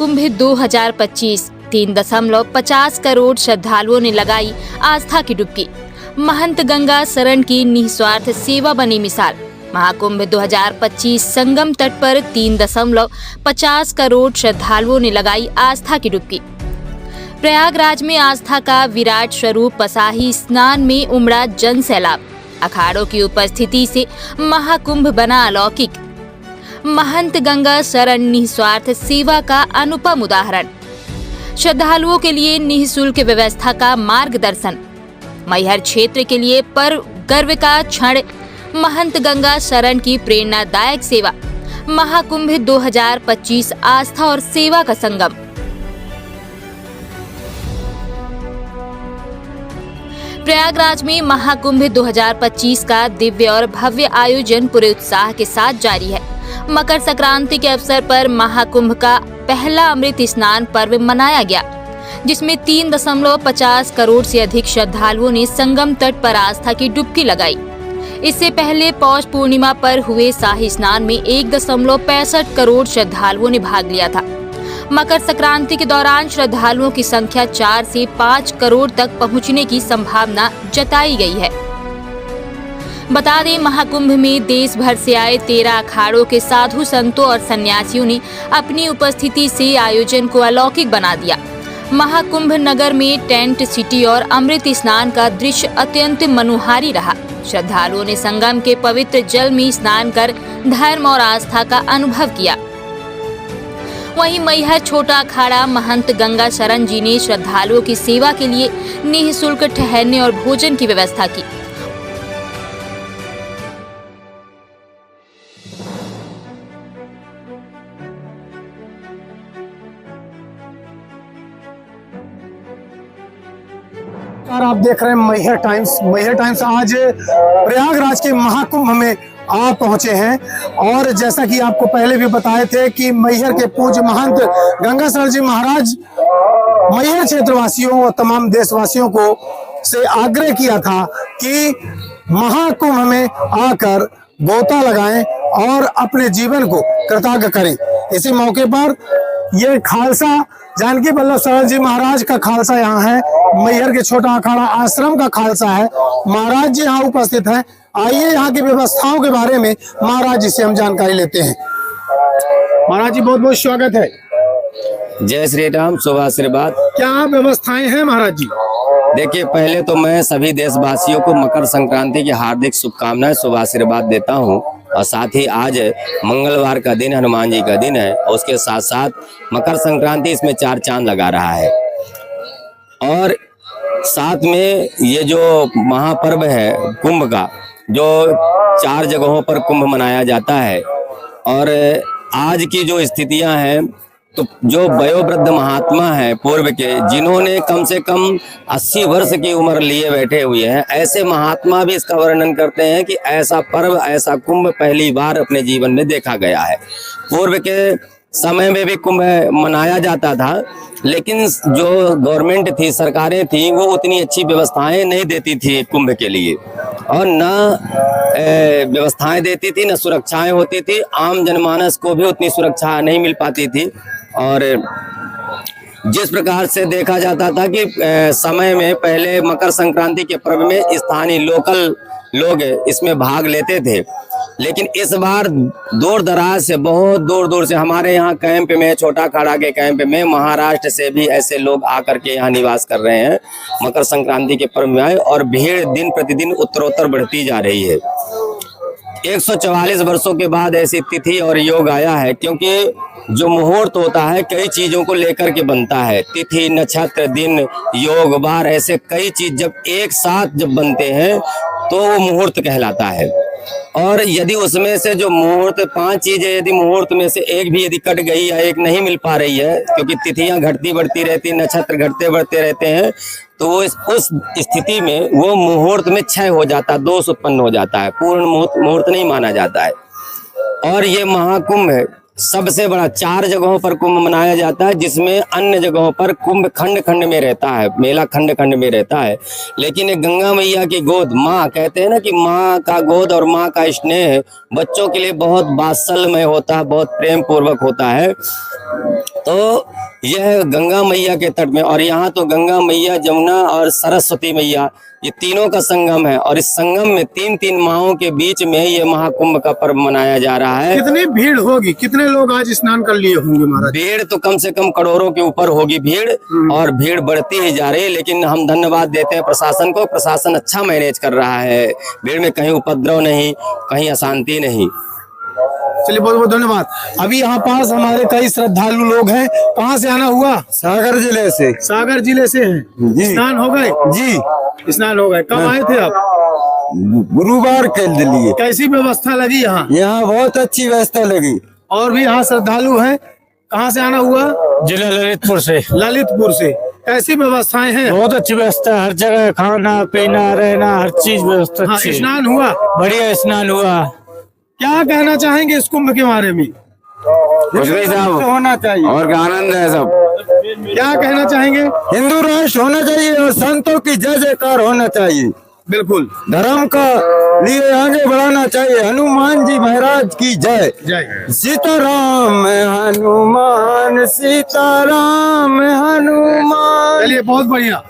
महाकुंभ 2025 3.50 करोड़ श्रद्धालुओं ने लगाई आस्था की डुबकी। महंत गंगा शरण की निस्वार्थ सेवा बनी मिसाल। महाकुंभ 2025 संगम तट पर 3.50 करोड़ श्रद्धालुओं ने लगाई आस्था की डुबकी। प्रयागराज में आस्था का विराट स्वरूप पसाही स्नान में उमड़ा जन सैलाब। अखाड़ों की उपस्थिति से महाकुंभ बना अलौकिक। महंत गंगा शरण निस्वार्थ सेवा का अनुपम उदाहरण। श्रद्धालुओं के लिए निःशुल्क व्यवस्था का मार्गदर्शन। मैहर क्षेत्र के लिए पर गर्व का क्षण। महंत गंगा शरण की प्रेरणादायक सेवा। महाकुंभ 2025 आस्था और सेवा का संगम। प्रयागराज में महाकुंभ 2025 का दिव्य और भव्य आयोजन पूरे उत्साह के साथ जारी है। मकर संक्रांति के अवसर पर महाकुंभ का पहला अमृत स्नान पर्व मनाया गया, जिसमें 3.50 करोड़ से अधिक श्रद्धालुओं ने संगम तट पर आस्था की डुबकी लगाई। इससे पहले पौष पूर्णिमा पर हुए शाही स्नान में 1.65 करोड़ श्रद्धालुओं ने भाग लिया था। मकर संक्रांति के दौरान श्रद्धालुओं की संख्या 4 से 5 करोड़ तक पहुंचने की संभावना जताई गई है। बता दें, महाकुंभ में देश भर से आए 13 अखाड़ों के साधु संतों और सन्यासियों ने अपनी उपस्थिति से आयोजन को अलौकिक बना दिया। महाकुंभ नगर में टेंट सिटी और अमृत स्नान का दृश्य अत्यंत मनोहारी रहा। श्रद्धालुओं ने संगम के पवित्र जल में स्नान कर धर्म और आस्था का अनुभव किया। वहीं मैहर छोटा अखाड़ा महंत गंगा शरण जी ने श्रद्धालुओं की सेवा के लिए निःशुल्क ठहरने और भोजन की व्यवस्था की। और आप देख रहे हैं मैहर टाइम्स। मैहर टाइम्स आज प्रयागराज के महाकुंभ में आप पहुंचे हैं और जैसा कि आपको पहले भी बताए थे कि मैहर के पूज्य महंत गंगा शरण जी महाराज मैहर क्षेत्रवासियों और तमाम देशवासियों को से आग्रह किया था कि महाकुंभ में आकर गोता लगाएं और अपने जीवन को कृतज्ञ करें। इसी मौके पर ये खालसा जानकी वल्लभ शरण जी महाराज का खालसा यहाँ है। मैहर के छोटा अखाड़ा आश्रम का खालसा है। महाराज जी यहाँ उपस्थित हैं। आइए यहाँ की व्यवस्थाओं के बारे में महाराज जी से हम जानकारी लेते हैं। महाराज जी बहुत बहुत स्वागत है। जय श्री राम, शुभ आशीर्वाद। क्या व्यवस्थाएं हैं महाराज जी? देखिए, पहले तो मैं सभी देशवासियों को मकर संक्रांति की हार्दिक शुभकामनाएं, शुभ आशीर्वाद देता हूं। और साथ ही आज मंगलवार का दिन हनुमान जी का दिन है और उसके साथ साथ मकर संक्रांति इसमें 4 चांद लगा रहा है। और साथ में ये जो महापर्व है कुंभ का, जो 4 जगहों पर कुंभ मनाया जाता है। और आज की जो स्थितियां हैं, तो जो वयोवृद्ध महात्मा हैं पूर्व के, जिन्होंने कम से कम 80 वर्ष की उम्र लिए बैठे हुए हैं, ऐसे महात्मा भी इसका वर्णन करते हैं कि ऐसा पर्व, ऐसा कुंभ पहली बार अपने जीवन में देखा गया है। पूर्व के समय में भी कुंभ मनाया जाता था, लेकिन जो गवर्नमेंट थी, सरकारें थी, वो उतनी अच्छी व्यवस्थाएं नहीं देती थी कुंभ के लिए, और न व्यवस्थाएं देती थी, न सुरक्षाएं होती थी। आम जनमानस को भी उतनी सुरक्षा नहीं मिल पाती थी। और जिस प्रकार से देखा जाता था कि समय में पहले मकर संक्रांति के पर्व में स्थानीय लोकल लोग इसमें भाग लेते थे, लेकिन इस बार दूर दराज से, बहुत दूर दूर से हमारे यहाँ कैंप में, छोटा अखाड़ा के कैंप में महाराष्ट्र से भी ऐसे लोग आकर के यहाँ निवास कर रहे हैं मकर संक्रांति के पर्व में आए। और भीड़ दिन प्रतिदिन उत्तरोत्तर बढ़ती जा रही है। 144 वर्षों के बाद ऐसी तिथि और योग आया है, क्योंकि जो मुहूर्त होता है कई चीजों को लेकर के बनता है। तिथि, नक्षत्र, दिन, योग, बार, ऐसे कई चीज जब एक साथ जब बनते हैं तो वो मुहूर्त कहलाता है। और यदि उसमें से जो मुहूर्त 5 चीजें, यदि मुहूर्त में से एक भी यदि कट गई या एक नहीं मिल पा रही है, क्योंकि तिथियां घटती बढ़ती रहती, नक्षत्र घटते बढ़ते रहते हैं, तो वो उस स्थिति में वो मुहूर्त में क्षय हो जाता, दोष उत्पन्न हो जाता है, पूर्ण मुहूर्त नहीं माना जाता है। और ये महाकुंभ सबसे बड़ा 4 जगहों पर कुंभ मनाया जाता है, जिसमें अन्य जगहों पर कुंभ खंड खंड में रहता है, मेला खंड खंड में रहता है। लेकिन ये गंगा मैया की गोद, माँ कहते हैं ना कि माँ का गोद और माँ का स्नेह बच्चों के लिए बहुत वात्सल्यमय होता है, बहुत प्रेम पूर्वक होता है। तो यह गंगा मैया के तट में, और यहाँ तो गंगा मैया, जमुना और सरस्वती मैया, ये तीनों का संगम है। और इस संगम में 3-3 माहों के बीच में ये महाकुंभ का पर्व मनाया जा रहा है। कितनी भीड़ होगी, कितने लोग आज स्नान कर लिए होंगे महाराज? भीड़ तो कम से कम करोड़ों के ऊपर होगी भीड़, और भीड़ बढ़ती ही जा रही है। लेकिन हम धन्यवाद देते हैं प्रशासन को, प्रशासन अच्छा मैनेज कर रहा है। भीड़ में कहीं उपद्रव नहीं, कहीं अशांति नहीं। चलिए, बहुत बहुत धन्यवाद। अभी यहाँ पास हमारे कई श्रद्धालु लोग हैं। कहाँ से आना हुआ? सागर जिले से। सागर जिले से हैं। जी। स्नान हो गए? जी, स्नान हो गए। कब आए थे आप? गुरुवार के लिए। कैसी व्यवस्था लगी यहाँ? यहाँ बहुत अच्छी व्यवस्था लगी। और भी यहाँ श्रद्धालु हैं। कहाँ से आना हुआ? जिला ललितपुर से। ललितपुर से। कैसी व्यवस्थाएं हैं? बहुत अच्छी व्यवस्था, हर जगह खाना पीना रहना हर चीज व्यवस्था हाँ, अच्छी है। स्नान हुआ? बढ़िया स्नान हुआ। क्या कहना चाहेंगे इस कुंभ के बारे में? कुछ नहीं साहब, होना चाहिए और आनंद है सब। क्या कहना चाहेंगे? हिंदू राष्ट्र होना चाहिए और संतों की जय जयकार होना चाहिए। बिल्कुल। धर्म का लिए आगे बढ़ाना चाहिए। हनुमान जी महाराज की जय। जय। सीताराम हनुमान, सीताराम हनुमान। चलिए, बहुत बढ़िया।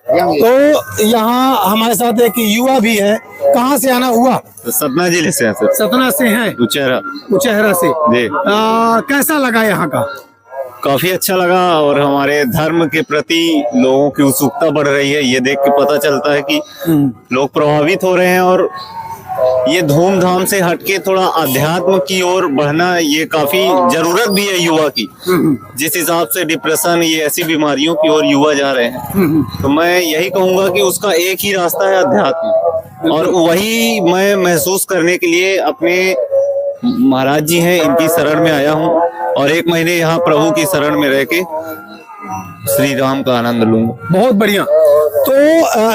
तो यहाँ हमारे साथ एक युवा भी है। कहाँ से आना हुआ? सतना जिले से हैं सर। सतना से हैं। उचेहरा। उचेहरा से। जी। कैसा लगा यहाँ का? काफी अच्छा लगा, और हमारे धर्म के प्रति लोगों की उत्सुकता बढ़ रही है। ये देख के पता चलता है कि लोग प्रभावित हो रहे हैं, और ये धूमधाम से हटके थोड़ा अध्यात्म की ओर बढ़ना, ये काफी जरूरत भी है युवा की। जिस हिसाब से डिप्रेशन, ये ऐसी बीमारियों की ओर युवा जा रहे हैं, तो मैं यही कहूंगा कि उसका एक ही रास्ता है, अध्यात्म। और वही मैं महसूस करने के लिए अपने महाराज जी हैं, इनकी शरण में आया हूँ, और 1 महीने यहाँ प्रभु की शरण में रह के श्री राम का आनंद लूंगा। बहुत बढ़िया। तो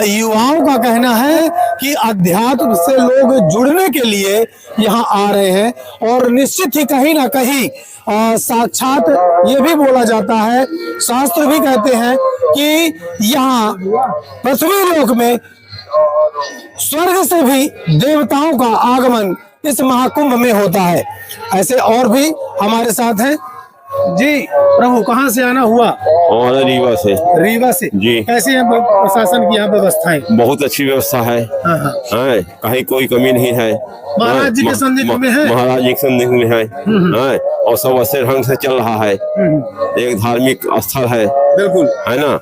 युवाओं का कहना है कि अध्यात्म से लोग जुड़ने के लिए यहाँ आ रहे हैं, और निश्चित ही कहीं ना कहीं साक्षात ये भी बोला जाता है, शास्त्र भी कहते हैं कि यहाँ पृथ्वी लोक में स्वर्ग से भी देवताओं का आगमन इस महाकुंभ में होता है। ऐसे और भी हमारे साथ हैं। जी प्रभु, कहाँ से आना हुआ? और रीवा से। रीवा से जी। कैसे है प्रशासन की यहाँ व्यवस्थाएं? बहुत अच्छी व्यवस्था है। हाँ हाँ। हैं, कहीं कोई कमी नहीं है। महाराज जी के संदिग्ध में है। महाराज जी के संदिग्ध में है। हैं, और सब अच्छे ढंग से चल रहा है। एक धार्मिक स्थल है। बिल्कुल। है ना,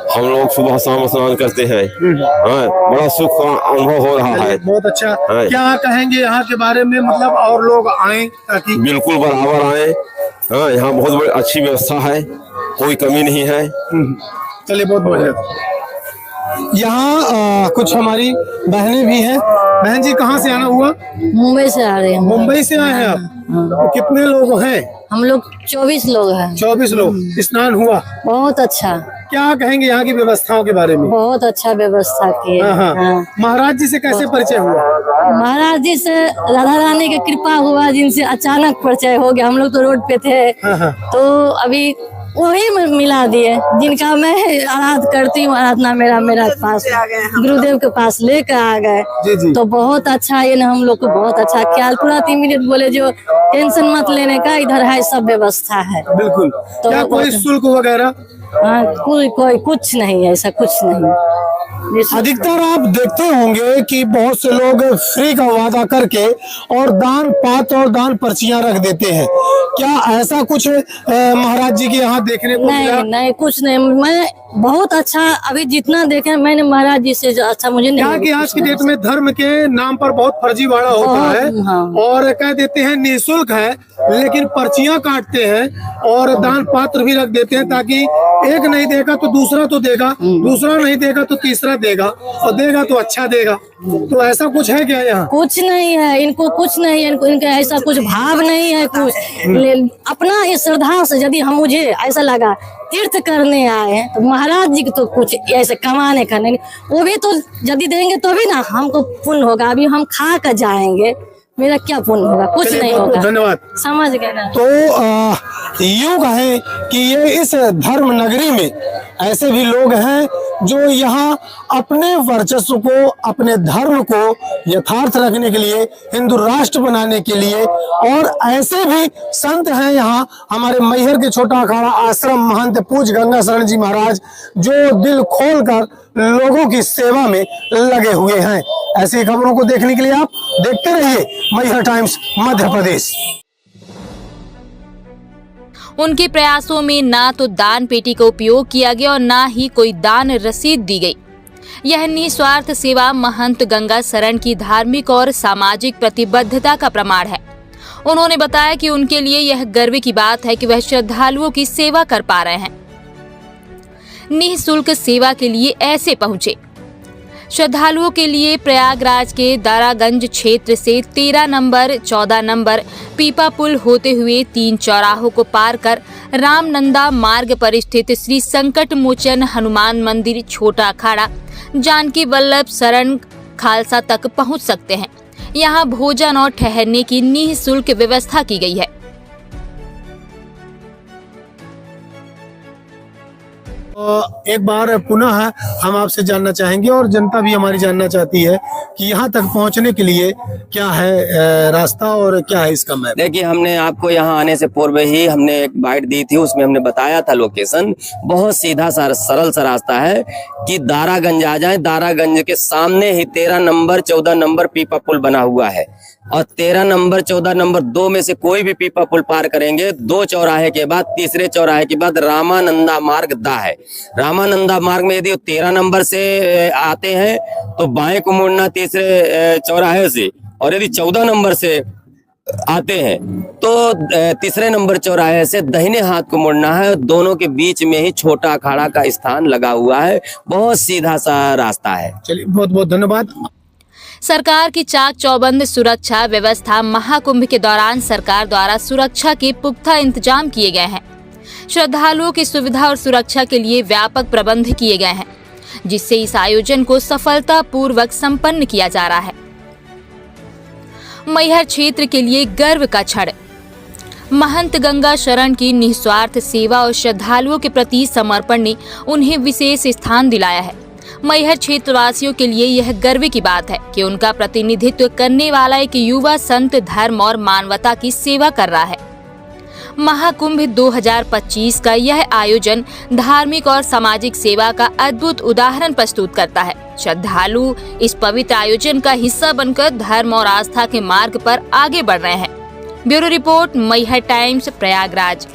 हम लोग सुबह शाम स्नान करते हैं। हैं, बड़ा सुख का अनुभव हो रहा है। बहुत अच्छा। हाँ। क्या कहेंगे यहाँ के बारे में, मतलब और लोग आए ताकि? बिल्कुल बराबर आए। हाँ, यहाँ बहुत बड़ी अच्छी व्यवस्था है, कोई कमी नहीं है। चलिए, बहुत बढ़िया। यहाँ कुछ हमारी बहनें भी हैं। बहन जी, कहाँ से आना हुआ? मुंबई से आ रहे हैं। मुंबई से आए हैं आप? तो कितने लोग हैं? हम लोग 24 लोग हैं। 24 लोग। स्नान हुआ? बहुत अच्छा। क्या कहेंगे यहाँ की व्यवस्थाओं के बारे में? बहुत अच्छा व्यवस्था की है। हाँ। हाँ। महाराज जी से कैसे परिचय हुआ? महाराज जी से राधा रानी की कृपा हुआ, जिनसे अचानक परिचय हो गया। हम लोग तो रोड पे थे, हाँ। तो अभी वही मिला दिए, जिनका मैं आराध करती हूँ। आराधना मेरा पास गुरुदेव के पास लेकर आ गए। जी। तो बहुत अच्छा, ये ना हम लोग को बहुत अच्छा ख्याल, पूरा 3 मिनट बोले जो टेंशन मत लेने का, इधर है सब व्यवस्था है। बिल्कुल। तो क्या कोई शुल्क वगैरह? हाँ, कोई कुछ नहीं, ऐसा कुछ नहीं। अधिकतर आप देखते होंगे कि बहुत से लोग फ्री का वादा करके और दान पात्र और दान पर्चियां रख देते हैं। क्या ऐसा कुछ महाराज जी के यहाँ देखने को मिला? नहीं, कुछ नहीं। मैं बहुत अच्छा अभी जितना देखे मैंने महाराज जी से, अच्छा मुझे नहीं। क्या कि आज की डेट में धर्म के नाम पर बहुत फर्जीवाड़ा होता है। हाँ। और कह देते हैं निःशुल्क है, लेकिन पर्चियां काटते हैं और दान पात्र भी रख देते हैं, ताकि एक नहीं देगा तो दूसरा तो देगा, दूसरा नहीं देगा तो तीसरा देगा, और देगा तो अच्छा देगा। तो ऐसा कुछ है क्या यहाँ? कुछ नहीं है, इनको कुछ नहीं है, इनका ऐसा कुछ भाव नहीं है कुछ। अपना ये श्रद्धा से यदि हम, मुझे ऐसा लगा तीर्थ करने आए हैं, तो महाराज जी को तो कुछ ऐसे कमाने का नहीं, वो भी तो यदि देंगे तो भी ना हमको पुण्य होगा। अभी हम खा कर जाएंगे, मेरा क्या पुण्य होगा, कुछ चलिए, नहीं बहुत-बहुत होगा। धन्यवाद। समझ गए ना। तो यूं कहें कि ये इस धर्म नगरी में ऐसे भी लोग हैं जो यहाँ अपने वर्चस्व को, अपने धर्म को यथार्थ रखने के लिए, हिंदू राष्ट्र बनाने के लिए, और ऐसे भी संत हैं यहाँ हमारे मैहर के छोटा अखाड़ा आश्रम महंत पूज्य गंगा शरण जी महाराज, जो दिल खोलकर लोगों की सेवा में लगे हुए हैं। ऐसी खबरों को देखने के लिए आप देखते रहिए मैहर टाइम्स मध्य प्रदेश। उनके प्रयासों में ना तो दान पेटी का उपयोग किया गया और ना ही कोई दान रसीद दी गई। यह निस्वार्थ सेवा महंत गंगा शरण की धार्मिक और सामाजिक प्रतिबद्धता का प्रमाण है। उन्होंने बताया कि उनके लिए यह गर्व की बात है कि वह श्रद्धालुओं की सेवा कर पा रहे हैं। निःशुल्क सेवा के लिए ऐसे पहुंचे। श्रद्धालुओं के लिए प्रयागराज के दारागंज क्षेत्र से 13 नंबर 14 नंबर पीपा पुल होते हुए 3 चौराहों को पार कर रामनंदा मार्ग पर स्थित श्री संकट मोचन हनुमान मंदिर छोटा अखाड़ा जानकी वल्लभ शरण खालसा तक पहुंच सकते हैं। यहां भोजन और ठहरने की निःशुल्क व्यवस्था की गई है। एक बार पुनः हम आपसे जानना चाहेंगे और जनता भी हमारी जानना चाहती है कि यहाँ तक पहुँचने के लिए क्या है रास्ता और क्या है इसका मैप। देखिए, हमने आपको यहाँ आने से पूर्व ही हमने एक बाइट दी थी, उसमें हमने बताया था लोकेशन। बहुत सीधा सा सरल सा रास्ता है कि दारागंज आ जाए। दारागंज के सामने ही 13 नंबर 14 नंबर पीपा पुल बना हुआ है और 13 नंबर 14 नंबर 2 में से कोई भी पीपा पुल पार करेंगे, 2 चौराहे के बाद, तीसरे चौराहे के बाद रामानंदा मार्ग दा है। रामानंदा मार्ग में यदि 13 नंबर से आते हैं तो बाएं को मुड़ना तीसरे चौराहे से, और यदि 14 नंबर से आते हैं तो तीसरे नंबर चौराहे से दाहिने हाथ को मुड़ना है। दोनों के बीच में ही छोटा अखाड़ा का स्थान लगा हुआ है। बहुत सीधा सा रास्ता है। चलिए, बहुत बहुत धन्यवाद। सरकार की चाक चौबंद सुरक्षा व्यवस्था। महाकुंभ के दौरान सरकार द्वारा सुरक्षा के पुख्ता इंतजाम किए गए हैं। श्रद्धालुओं की सुविधा और सुरक्षा के लिए व्यापक प्रबंध किए गए हैं, जिससे इस आयोजन को सफलतापूर्वक संपन्न किया जा रहा है। मैहर क्षेत्र के लिए गर्व का क्षण। महंत गंगा शरण की निस्वार्थ सेवा और श्रद्धालुओं के प्रति समर्पण ने उन्हें विशेष स्थान दिलाया है। मैहर क्षेत्रवासियों के लिए यह गर्व की बात है कि उनका प्रतिनिधित्व करने वाला एक युवा संत धर्म और मानवता की सेवा कर रहा है। महाकुंभ 2025 का यह आयोजन धार्मिक और सामाजिक सेवा का अद्भुत उदाहरण प्रस्तुत करता है। श्रद्धालु इस पवित्र आयोजन का हिस्सा बनकर धर्म और आस्था के मार्ग पर आगे बढ़ रहे हैं। Bureau report, Maihar times, Prayagraj.